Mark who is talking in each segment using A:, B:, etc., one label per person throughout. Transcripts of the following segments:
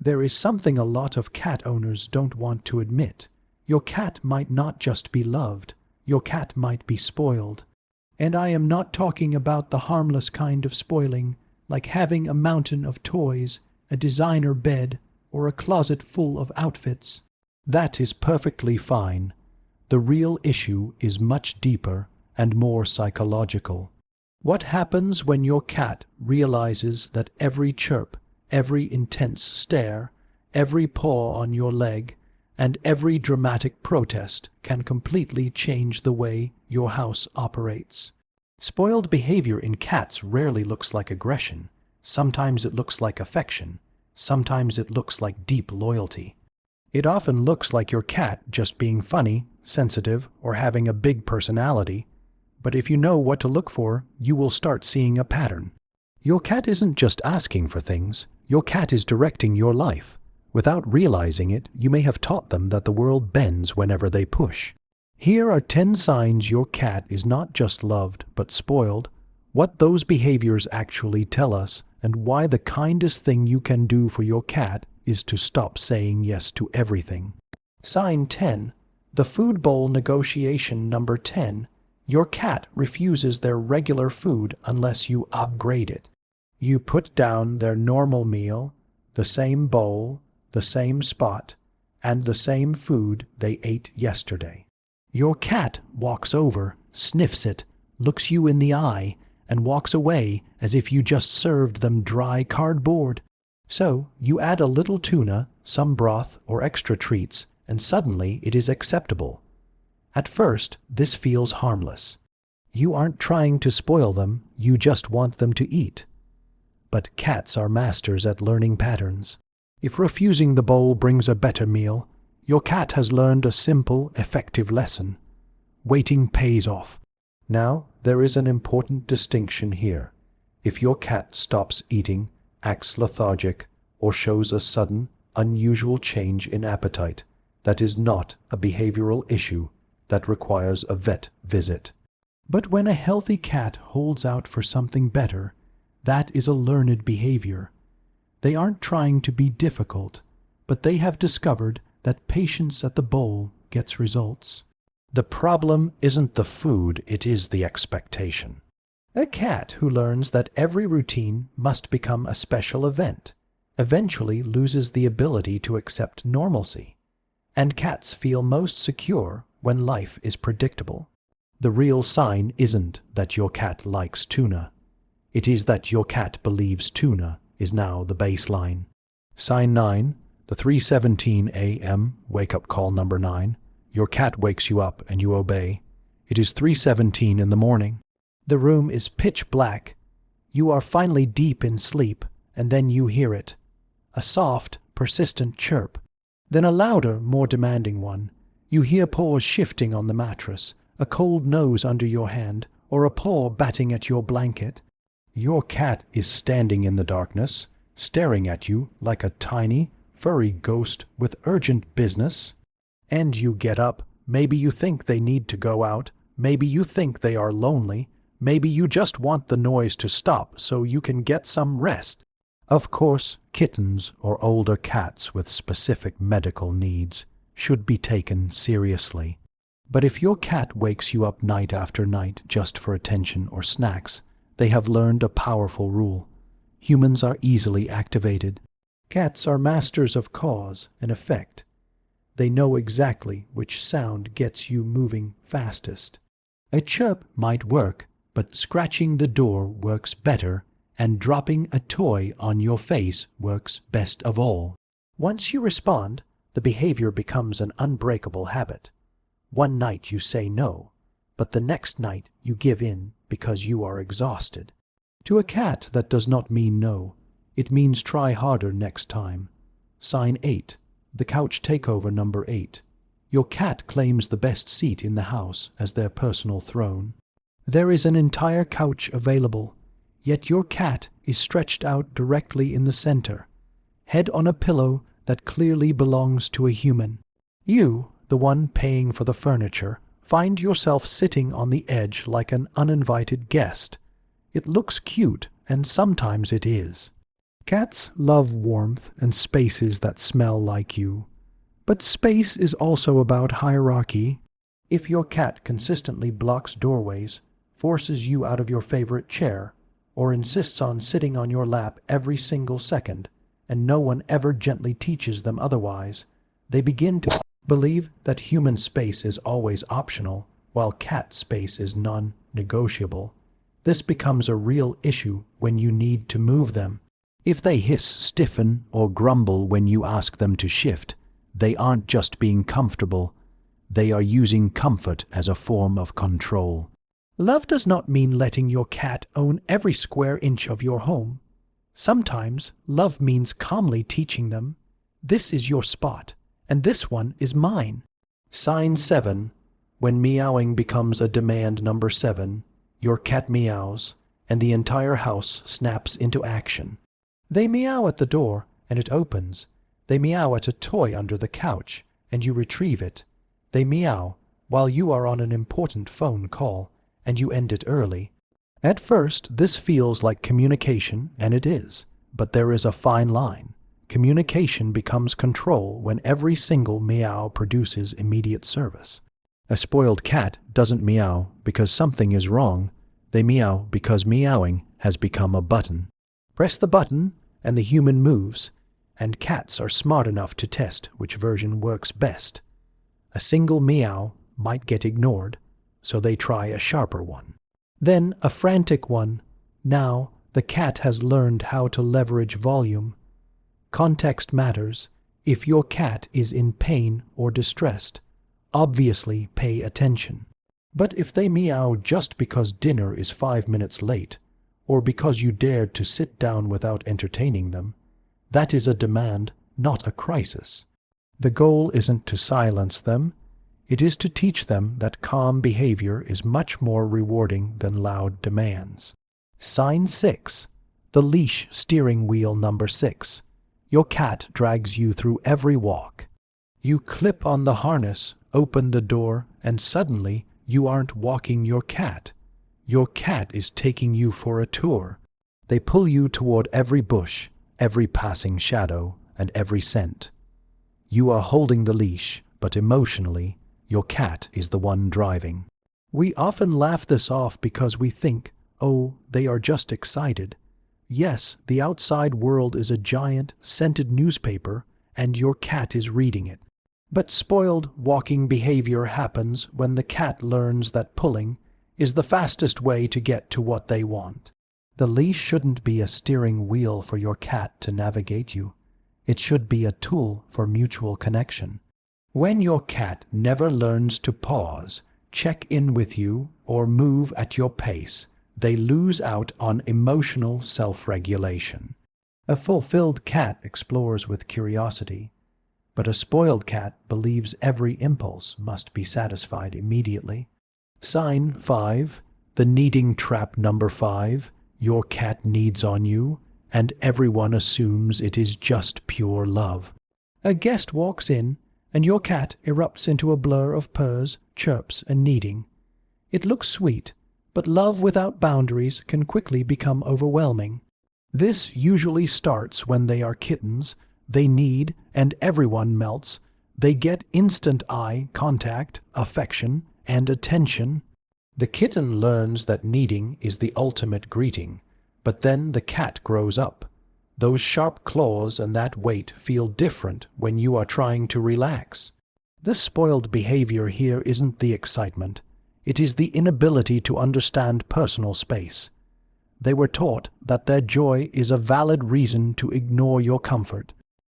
A: There is something a lot of cat owners don't want to admit. Your cat might not just be loved, your cat might be spoiled. And I am not talking about the harmless kind of spoiling, like having a mountain of toys, a designer bed, or a closet full of outfits. That is perfectly fine. The real issue is much deeper and more psychological. What happens when your cat realizes that every chirp, every intense stare, every paw on your leg, and every dramatic protest can completely change the way your house operates? Spoiled behavior in cats rarely looks like aggression. Sometimes it looks like affection. Sometimes it looks like deep loyalty. It often looks like your cat just being funny, sensitive, or having a big personality. But if you know what to look for, you will start seeing a pattern. Your cat isn't just asking for things. Your cat is directing your life. Without realizing it, you may have taught them that the world bends whenever they push. Here are 10 signs your cat is not just loved, but spoiled, what those behaviors actually tell us, and why the kindest thing you can do for your cat is to stop saying yes to everything. Sign 10. The food bowl negotiation number 10. Your cat refuses their regular food unless you upgrade it. You put down their normal meal, the same bowl, the same spot, and the same food they ate yesterday. Your cat walks over, sniffs it, looks you in the eye, and walks away as if you just served them dry cardboard. So you add a little tuna, some broth, or extra treats, and suddenly it is acceptable. At first, this feels harmless. You aren't trying to spoil them, you just want them to eat. But cats are masters at learning patterns. If refusing the bowl brings a better meal, your cat has learned a simple, effective lesson. Waiting pays off. Now, there is an important distinction here. If your cat stops eating, acts lethargic, or shows a sudden, unusual change in appetite, that is not a behavioral issue that requires a vet visit. But when a healthy cat holds out for something better, that is a learned behavior. They aren't trying to be difficult, but they have discovered that patience at the bowl gets results. The problem isn't the food, it is the expectation. A cat who learns that every routine must become a special event eventually loses the ability to accept normalcy. And cats feel most secure when life is predictable. The real sign isn't that your cat likes tuna. It is that your cat believes tuna is now the baseline. Sign 9, the 3:17 a.m. wake-up call number 9. Your cat wakes you up and you obey. It is 3:17 in the morning. The room is pitch black. You are finally deep in sleep, and then you hear it. A soft, persistent chirp. Then a louder, more demanding one. You hear paws shifting on the mattress, a cold nose under your hand, or a paw batting at your blanket. Your cat is standing in the darkness, staring at you like a tiny, furry ghost with urgent business. And you get up. Maybe you think they need to go out. Maybe you think they are lonely. Maybe you just want the noise to stop so you can get some rest. Of course, kittens or older cats with specific medical needs should be taken seriously. But if your cat wakes you up night after night just for attention or snacks, they have learned a powerful rule. Humans are easily activated. Cats are masters of cause and effect. They know exactly which sound gets you moving fastest. A chirp might work, but scratching the door works better, and dropping a toy on your face works best of all. Once you respond, the behavior becomes an unbreakable habit. One night you say no, but the next night you give in because you are exhausted. To a cat that does not mean no. It means try harder next time. Sign 8. The couch takeover number 8. Your cat claims the best seat in the house as their personal throne. There is an entire couch available, yet your cat is stretched out directly in the center, head on a pillow that clearly belongs to a human. You, the one paying for the furniture, find yourself sitting on the edge like an uninvited guest. It looks cute, and sometimes it is. Cats love warmth and spaces that smell like you. But space is also about hierarchy. If your cat consistently blocks doorways, forces you out of your favorite chair, or insists on sitting on your lap every single second, and no one ever gently teaches them otherwise, they begin to believe that human space is always optional, while cat space is non-negotiable. This becomes a real issue when you need to move them. If they hiss, stiffen, or grumble when you ask them to shift, they aren't just being comfortable. They are using comfort as a form of control. Love does not mean letting your cat own every square inch of your home. Sometimes love means calmly teaching them, "This is your spot, and this one is mine." Sign 7. When meowing becomes a demand number 7, your cat meows, and the entire house snaps into action. They meow at the door, and it opens. They meow at a toy under the couch, and you retrieve it. They meow while you are on an important phone call, and you end it early. At first, this feels like communication, and it is, but there is a fine line. Communication becomes control when every single meow produces immediate service. A spoiled cat doesn't meow because something is wrong. They meow because meowing has become a button. Press the button, and the human moves, and cats are smart enough to test which version works best. A single meow might get ignored, so they try a sharper one. Then a frantic one. Now the cat has learned how to leverage volume. Context matters. If your cat is in pain or distressed, obviously pay attention. But if they meow just because dinner is 5 minutes late, or because you dared to sit down without entertaining them, that is a demand, not a crisis. The goal isn't to silence them. It is to teach them that calm behavior is much more rewarding than loud demands. Sign 6. The leash steering wheel number 6. Your cat drags you through every walk. You clip on the harness, open the door, and suddenly you aren't walking your cat. Your cat is taking you for a tour. They pull you toward every bush, every passing shadow, and every scent. You are holding the leash, but emotionally, your cat is the one driving. We often laugh this off because we think, oh, they are just excited. Yes, the outside world is a giant, scented newspaper, and your cat is reading it. But spoiled walking behavior happens when the cat learns that pulling is the fastest way to get to what they want. The leash shouldn't be a steering wheel for your cat to navigate you. It should be a tool for mutual connection. When your cat never learns to pause, check in with you, or move at your pace, they lose out on emotional self-regulation. A fulfilled cat explores with curiosity, but a spoiled cat believes every impulse must be satisfied immediately. Sign 5. The needing trap number 5. Your cat needs on you, and everyone assumes it is just pure love. A guest walks in, and your cat erupts into a blur of purrs, chirps, and kneading. It looks sweet, but love without boundaries can quickly become overwhelming. This usually starts when they are kittens. They need, and everyone melts. They get instant eye contact, affection, and attention. The kitten learns that needing is the ultimate greeting, but then the cat grows up. Those sharp claws and that weight feel different when you are trying to relax. This spoiled behavior here isn't the excitement. It is the inability to understand personal space. They were taught that their joy is a valid reason to ignore your comfort.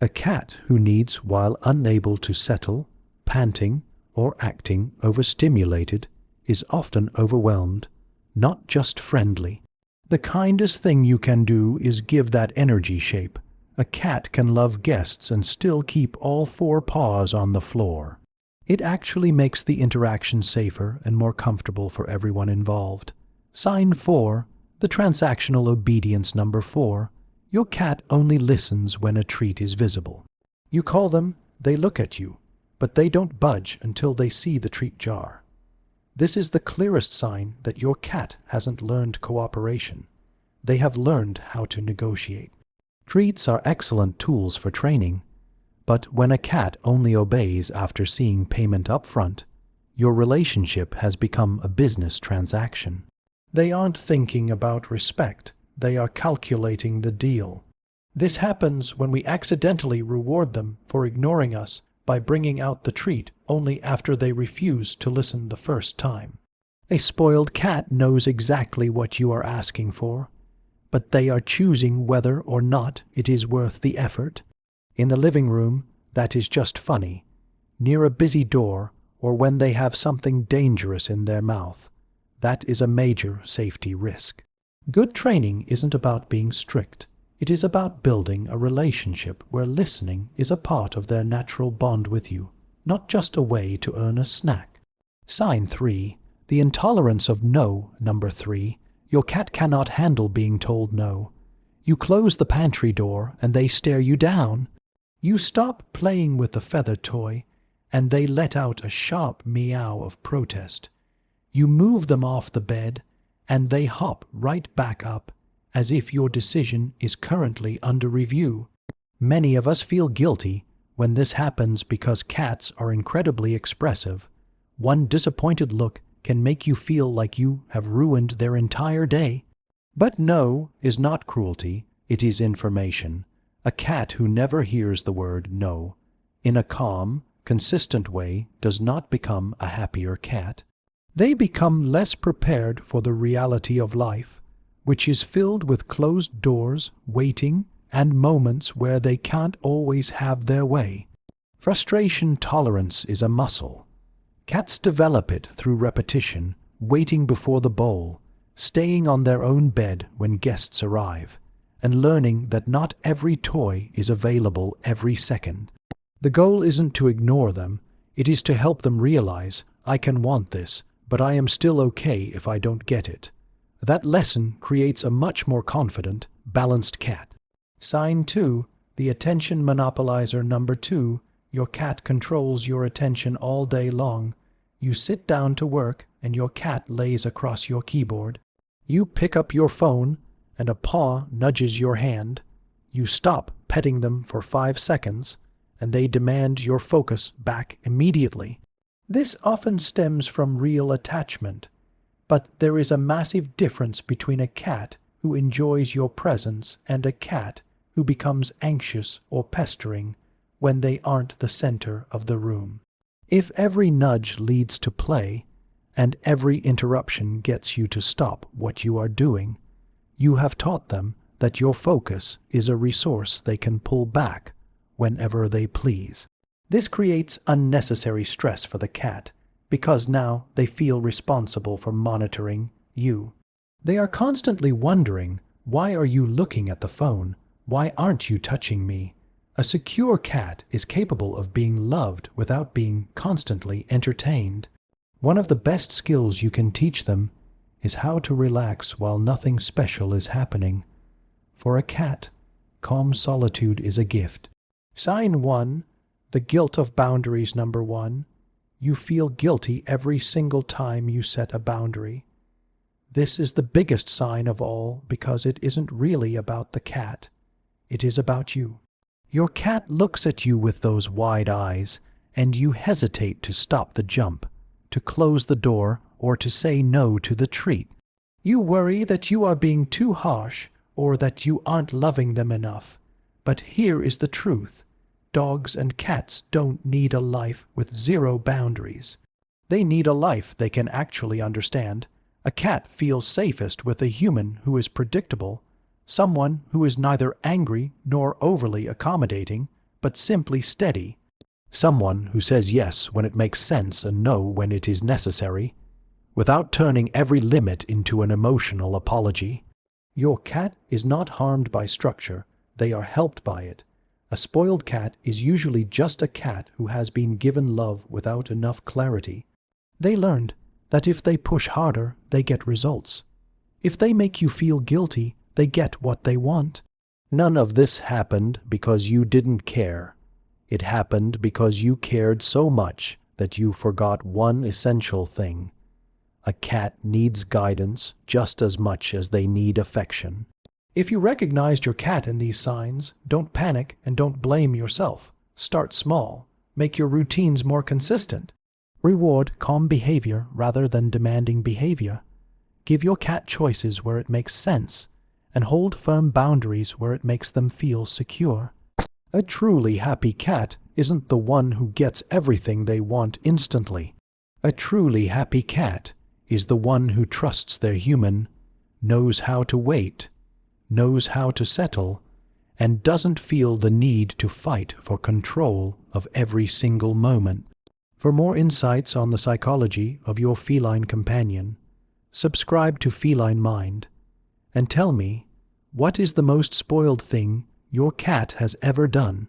A: A cat who needs while unable to settle, panting, or acting overstimulated is often overwhelmed, not just friendly. The kindest thing you can do is give that energy shape. A cat can love guests and still keep all 4 paws on the floor. It actually makes the interaction safer and more comfortable for everyone involved. Sign 4. The transactional obedience number 4. Your cat only listens when a treat is visible. You call them, they look at you, but they don't budge until they see the treat jar. This is the clearest sign that your cat hasn't learned cooperation. They have learned how to negotiate. Treats are excellent tools for training, but when a cat only obeys after seeing payment up front, your relationship has become a business transaction. They aren't thinking about respect, they are calculating the deal. This happens when we accidentally reward them for ignoring us by bringing out the treat only after they refuse to listen the first time. A spoiled cat knows exactly what you are asking for, but they are choosing whether or not it is worth the effort. In the living room, that is just funny. Near a busy door, or when they have something dangerous in their mouth, that is a major safety risk. Good training isn't about being strict. It is about building a relationship where listening is a part of their natural bond with you, not just a way to earn a snack. Sign 3. The intolerance of no. Number 3. Your cat cannot handle being told no. You close the pantry door and they stare you down. You stop playing with the feather toy and they let out a sharp meow of protest. You move them off the bed and they hop right back up as if your decision is currently under review. Many of us feel guilty when this happens because cats are incredibly expressive. One disappointed look can make you feel like you have ruined their entire day. But no is not cruelty, it is information. A cat who never hears the word no in a calm, consistent way does not become a happier cat. They become less prepared for the reality of life, which is filled with closed doors, waiting, and moments where they can't always have their way. Frustration tolerance is a muscle. Cats develop it through repetition, waiting before the bowl, staying on their own bed when guests arrive, and learning that not every toy is available every second. The goal isn't to ignore them, it is to help them realize, I can want this, but I am still okay if I don't get it. That lesson creates a much more confident, balanced cat. Sign 2. The attention monopolizer. Number 2. Your cat controls your attention all day long. You sit down to work and your cat lays across your keyboard. You pick up your phone and a paw nudges your hand. You stop petting them for 5 seconds and they demand your focus back immediately. This often stems from real attachment, but there is a massive difference between a cat who enjoys your presence and a cat who becomes anxious or pestering when they aren't the center of the room. If every nudge leads to play, and every interruption gets you to stop what you are doing, you have taught them that your focus is a resource they can pull back whenever they please. This creates unnecessary stress for the cat, because now they feel responsible for monitoring you. They are constantly wondering, why are you looking at the phone? Why aren't you touching me? A secure cat is capable of being loved without being constantly entertained. One of the best skills you can teach them is how to relax while nothing special is happening. For a cat, calm solitude is a gift. Sign 1. The guilt of boundaries. Number 1. You feel guilty every single time you set a boundary. This is the biggest sign of all because it isn't really about the cat. It is about you. Your cat looks at you with those wide eyes, and you hesitate to stop the jump, to close the door, or to say no to the treat. You worry that you are being too harsh or that you aren't loving them enough. But here is the truth. Dogs and cats don't need a life with 0 boundaries. They need a life they can actually understand. A cat feels safest with a human who is predictable, someone who is neither angry nor overly accommodating, but simply steady. Someone who says yes when it makes sense and no when it is necessary, without turning every limit into an emotional apology. Your cat is not harmed by structure, they are helped by it. A spoiled cat is usually just a cat who has been given love without enough clarity. They learned that if they push harder, they get results. If they make you feel guilty, they get what they want. None of this happened because you didn't care. It happened because you cared so much that you forgot one essential thing. A cat needs guidance just as much as they need affection. If you recognized your cat in these signs, don't panic and don't blame yourself. Start small. Make your routines more consistent. Reward calm behavior rather than demanding behavior. Give your cat choices where it makes sense, and hold firm boundaries where it makes them feel secure. A truly happy cat isn't the one who gets everything they want instantly. A truly happy cat is the one who trusts their human, knows how to wait, knows how to settle, and doesn't feel the need to fight for control of every single moment. For more insights on the psychology of your feline companion, subscribe to Feline Mind, and tell me, what is the most spoiled thing your cat has ever done?